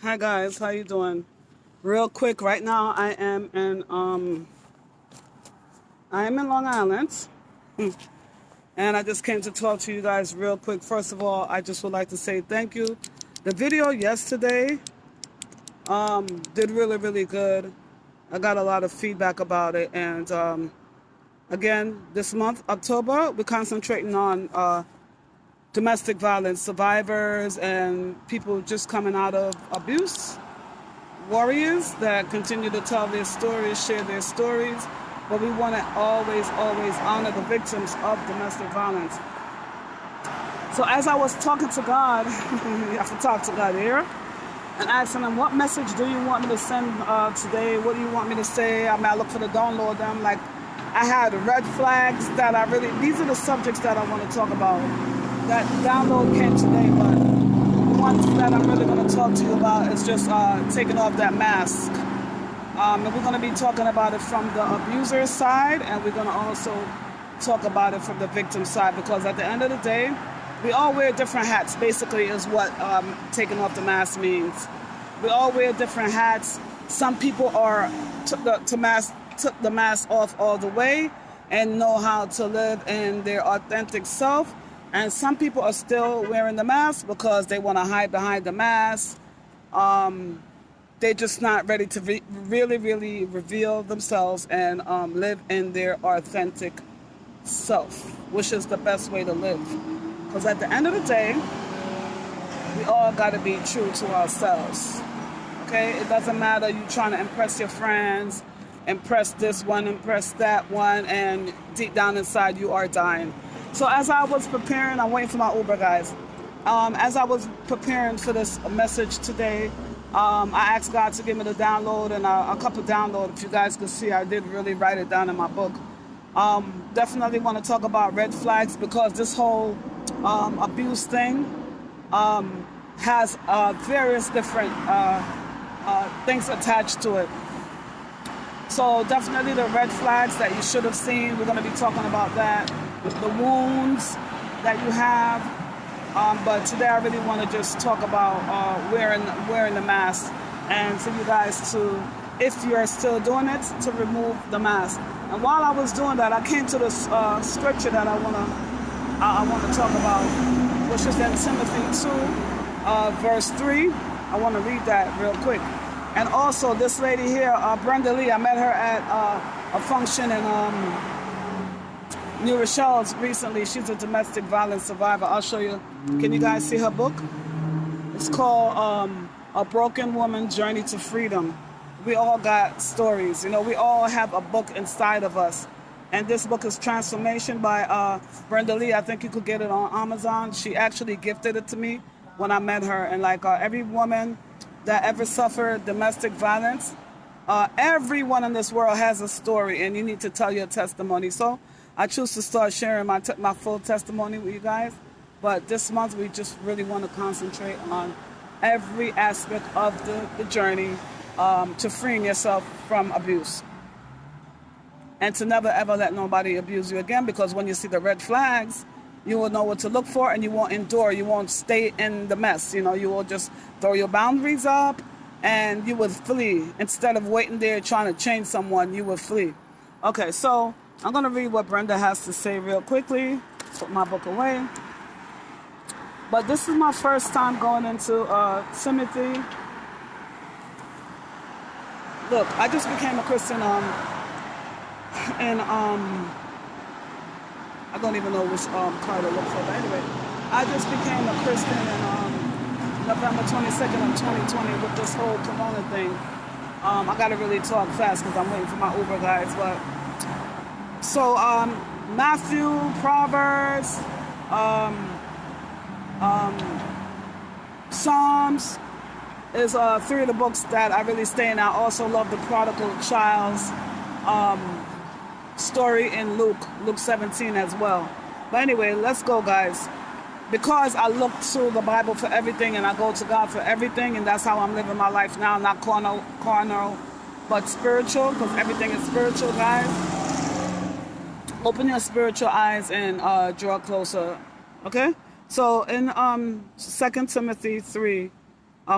Hi guys, how you doing? Real quick, right now I am in Long Island, and I just came to talk to you guys real quick. First of all, I just would like to say thank you. The video yesterday did really good. I got a lot of feedback about it, and again, this month, October, we're concentrating on domestic violence survivors and people just coming out of abuse. Warriors that continue to tell their stories, share their stories, but we want to always honor the victims of domestic violence. So as I was talking to God, you have to talk to God here, and asking him, what message do you want me to send today? What do you want me to say? I look for the download. I'm like, I had red flags that these are the subjects that I want to talk about. That download came today, but one that I'm really going to talk to you about is just taking off that mask. And we're going to be talking about it from the abuser side, and we're going to also talk about it from the victim side, because at the end of the day, we all wear different hats, basically, is what taking off the mask means. We all wear different hats. Some people took the mask off all the way and know how to live in their authentic self. And some people are still wearing the mask because they want to hide behind the mask. They're just not ready to really reveal themselves and live in their authentic self, which is the best way to live. Because at the end of the day, we all got to be true to ourselves. Okay? It doesn't matter you trying to impress your friends, impress this one, impress that one, and deep down inside you are dying. So as I was preparing, I'm waiting for my Uber, guys. As I was preparing for this message today, I asked God to give me the download and a couple downloads. If you guys could see, I did really write it down in my book. Definitely want to talk about red flags, because this whole abuse thing has various different things attached to it. So definitely the red flags that you should have seen, we're going to be talking about that. The wounds that you have, but today I really want to just talk about wearing the mask, and for you guys to, if you're still doing it, to remove the mask. And while I was doing that, I came to this scripture that I want to talk about, which is in Timothy 2, verse 3. I want to read that real quick. And also this lady here, Brenda Lee, I met her at a function in New Rochelle recently. She's a domestic violence survivor. I'll show you. Can you guys see her book? It's called A Broken Woman's Journey to Freedom. We all got stories. You know, we all have a book inside of us. And this book is Transformation by Brenda Lee. I think you could get it on Amazon. She actually gifted it to me when I met her. And like every woman that ever suffered domestic violence, everyone in this world has a story, and you need to tell your testimony. So I choose to start sharing my full testimony with you guys. But this month, we just really want to concentrate on every aspect of the journey to freeing yourself from abuse. And to never, ever let nobody abuse you again, because when you see the red flags, you will know what to look for, and you won't endure. You won't stay in the mess. You know, you will just throw your boundaries up, and you will flee. Instead of waiting there trying to change someone, you will flee. Okay, so I'm going to read what Brenda has to say real quickly. Put my book away. But this is my first time going into Timothy. Look, I just became a Christian and I don't even know which card to look for. But anyway, I just became a Christian in November 22nd of 2020 with this whole corona thing. I got to really talk fast because I'm waiting for my Uber, guys. But so Matthew, Proverbs, Psalms is three of the books that I really stay in. I also love the prodigal child's story in Luke 17 as well. But anyway, let's go, guys. Because I look to the Bible for everything, and I go to God for everything, and that's how I'm living my life now. Not carnal, but spiritual, because everything is spiritual, guys. Open your spiritual eyes and draw closer. Okay? So in 2 Timothy 3,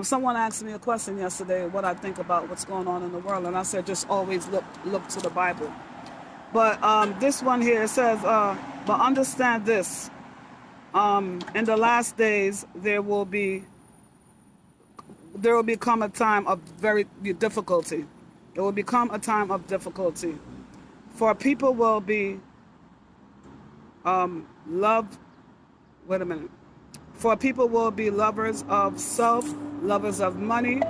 Someone asked me a question yesterday, what I think about what's going on in the world, and I said just always look to the Bible. But this one here says, but understand this: in the last days there will become a time of very difficulty. It will become a time of difficulty, for people will be love. Wait a minute. For people will be lovers of self, lovers of money.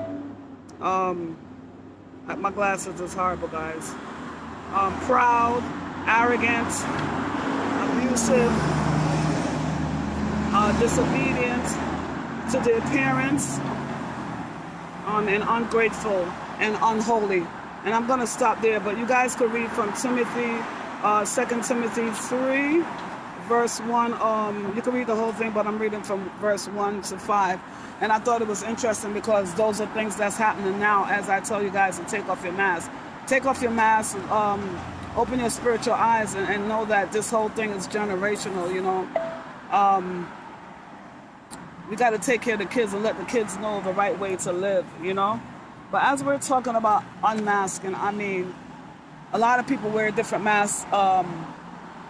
My glasses is horrible, guys. Proud, arrogant, abusive, disobedient to their parents, and ungrateful and unholy. And I'm going to stop there, but you guys could read from Timothy, 2 Timothy 3. Verse 1, you can read the whole thing, but I'm reading from verse 1 to 5. And I thought it was interesting because those are things that's happening now as I tell you guys to take off your mask. Take off your mask, open your spiritual eyes and know that this whole thing is generational, you know. We got to take care of the kids and let the kids know the right way to live, you know. But as we're talking about unmasking, I mean, a lot of people wear different masks.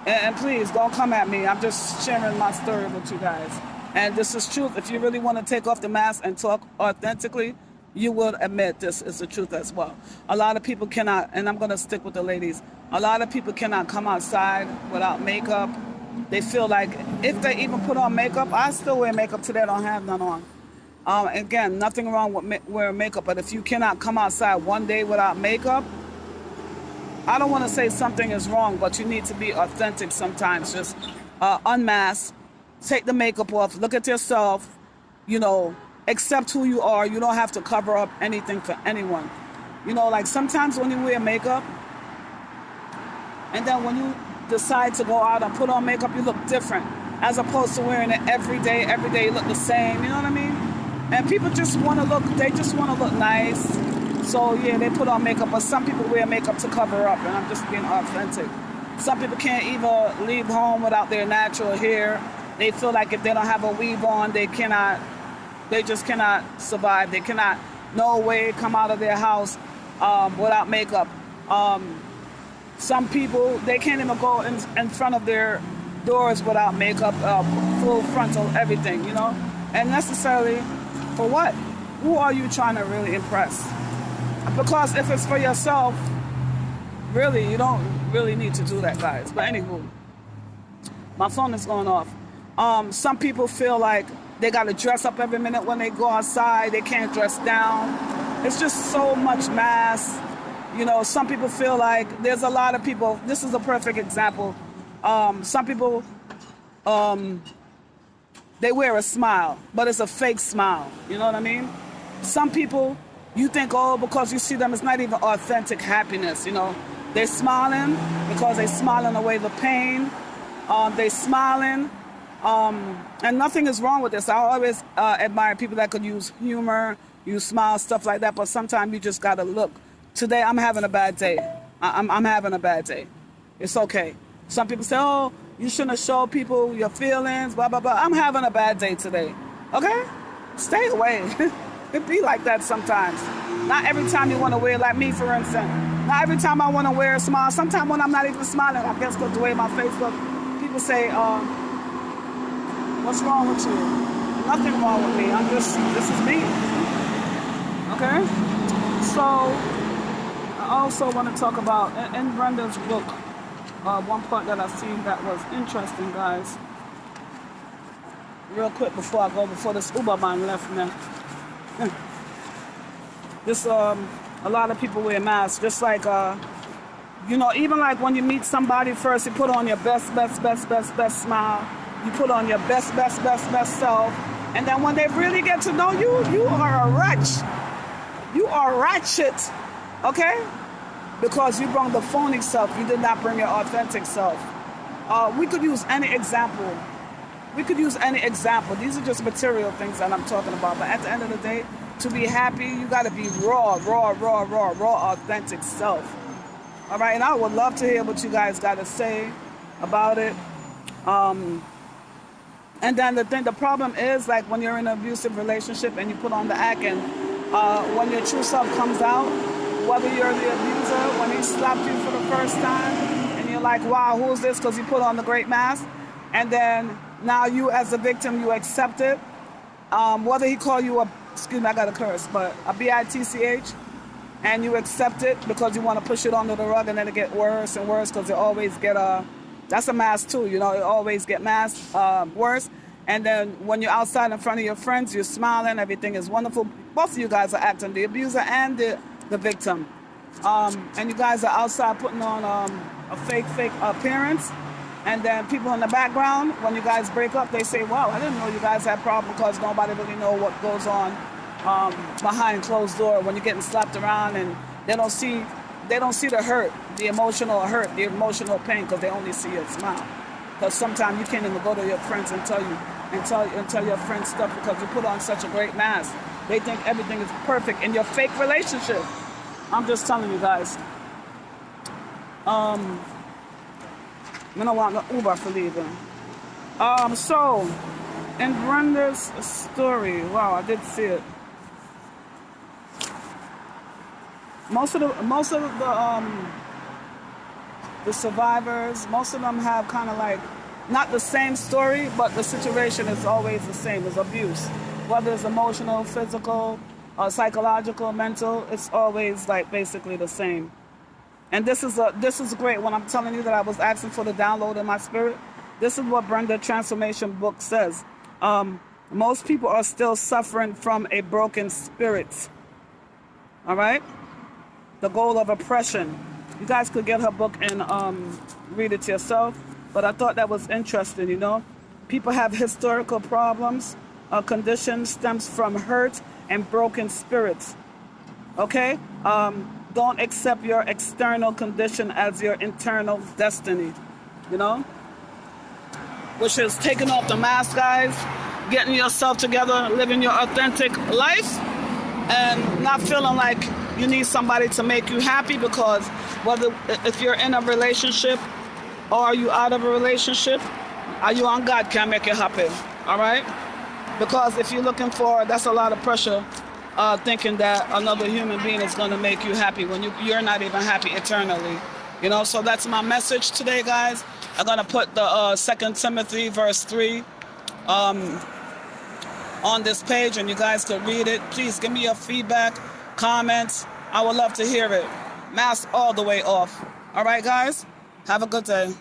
And please, don't come at me. I'm just sharing my story with you guys. And this is truth. If you really want to take off the mask and talk authentically, you will admit this is the truth as well. A lot of people cannot, and I'm going to stick with the ladies, a lot of people cannot come outside without makeup. They feel like if they even put on makeup, I still wear makeup today, I don't have none on. Again, nothing wrong with wearing makeup, but if you cannot come outside one day without makeup, I don't want to say something is wrong, but you need to be authentic sometimes. Just unmask, take the makeup off, look at yourself, you know, accept who you are. You don't have to cover up anything for anyone. You know, like sometimes when you wear makeup, and then when you decide to go out and put on makeup, you look different, as opposed to wearing it every day you look the same, you know what I mean? And people just want to look, they just want to look nice. So yeah, they put on makeup, but some people wear makeup to cover up, and I'm just being authentic. Some people can't even leave home without their natural hair. They feel like if they don't have a weave on, they just cannot survive. They cannot, no way, come out of their house without makeup. Some people, they can't even go in front of their doors without makeup, full frontal, everything, you know? And necessarily, for what? Who are you trying to really impress? Because if it's for yourself, really, you don't really need to do that, guys. But anywho, my phone is going off. Some people feel like they got to dress up every minute when they go outside. They can't dress down. It's just so much mask. You know, some people feel like there's a lot of people. This is a perfect example. Some people, they wear a smile, but it's a fake smile. You know what I mean? Some people, you think, oh, because you see them, it's not even authentic happiness, you know. They're smiling because they're smiling away the pain. They're smiling. And nothing is wrong with this. I always admire people that could use humor, use smiles, stuff like that. But sometimes you just got to look. Today, I'm having a bad day. I'm having a bad day. It's okay. Some people say, oh, you shouldn't show people your feelings, blah, blah, blah. I'm having a bad day today. Okay? Stay away. It be like that sometimes. Not every time you want to wear, like me, for instance. Not every time I want to wear a smile. Sometimes when I'm not even smiling, I guess because the way my face looks, people say, what's wrong with you? Nothing wrong with me. This is me. Okay? So, I also want to talk about, in Brenda's book, one part that I've seen that was interesting, guys. Real quick before I go, before this Uber man left me. This, a lot of people wear masks, just like, you know, even like when you meet somebody first, you put on your best smile. You put on your best self. And then when they really get to know you, you are a wretch. You are ratchet, okay? Because you brought the phony self. You did not bring your authentic self. We could use any example. We could use any example. These are just material things that I'm talking about. But at the end of the day, to be happy, you got to be raw, authentic self. All right, and I would love to hear what you guys got to say about it. And then the problem is, like, when you're in an abusive relationship and you put on the act, and when your true self comes out, whether you're the abuser, when he slapped you for the first time, and you're like, wow, who's this? Because you put on the great mask. And then now you, as the victim, you accept it. Whether he call you excuse me, I got to curse, but a bitch, and you accept it because you want to push it under the rug, and then it get worse and worse because it always get that's a mask too, you know, it always get worse. And then when you're outside in front of your friends, you're smiling, everything is wonderful. Both of you guys are acting, the abuser and the victim. And you guys are outside putting on a fake appearance. And then people in the background, when you guys break up, they say, wow, I didn't know you guys had problems, because nobody really know what goes on behind closed door when you're getting slapped around, and they don't see the hurt, the emotional hurt, the emotional pain, because they only see your smile. Because sometimes you can't even go to your friends and tell your friends stuff because you put on such a great mask. They think everything is perfect in your fake relationship. I'm just telling you guys. I don't want no Uber for leaving. So, in Brenda's story, wow, I did see it. Most of the survivors, most of them have kind of like, not the same story, but the situation is always the same. It's abuse. Whether it's emotional, physical, psychological, mental, it's always like basically the same. And this is great. When I'm telling you that I was asking for the download in my spirit, this is what Brenda Transformation book says. Most people are still suffering from a broken spirit. All right? The goal of oppression. You guys could get her book and read it yourself. But I thought that was interesting, you know. People have historical problems. A condition stems from hurt and broken spirits. Okay? Don't accept your external condition as your internal destiny, you know? Which is taking off the mask, guys, getting yourself together, living your authentic life, and not feeling like you need somebody to make you happy, because if you're in a relationship or are you out of a relationship, are you on God can't make you happy, all right? Because if you're looking for, that's a lot of pressure, thinking that another human being is going to make you happy when you're not even happy eternally. You know, so that's my message today, guys. I'm going to put the 2 Timothy verse 3 on this page, and you guys could read it. Please give me your feedback, comments. I would love to hear it. Mask all the way off. All right, guys? Have a good day.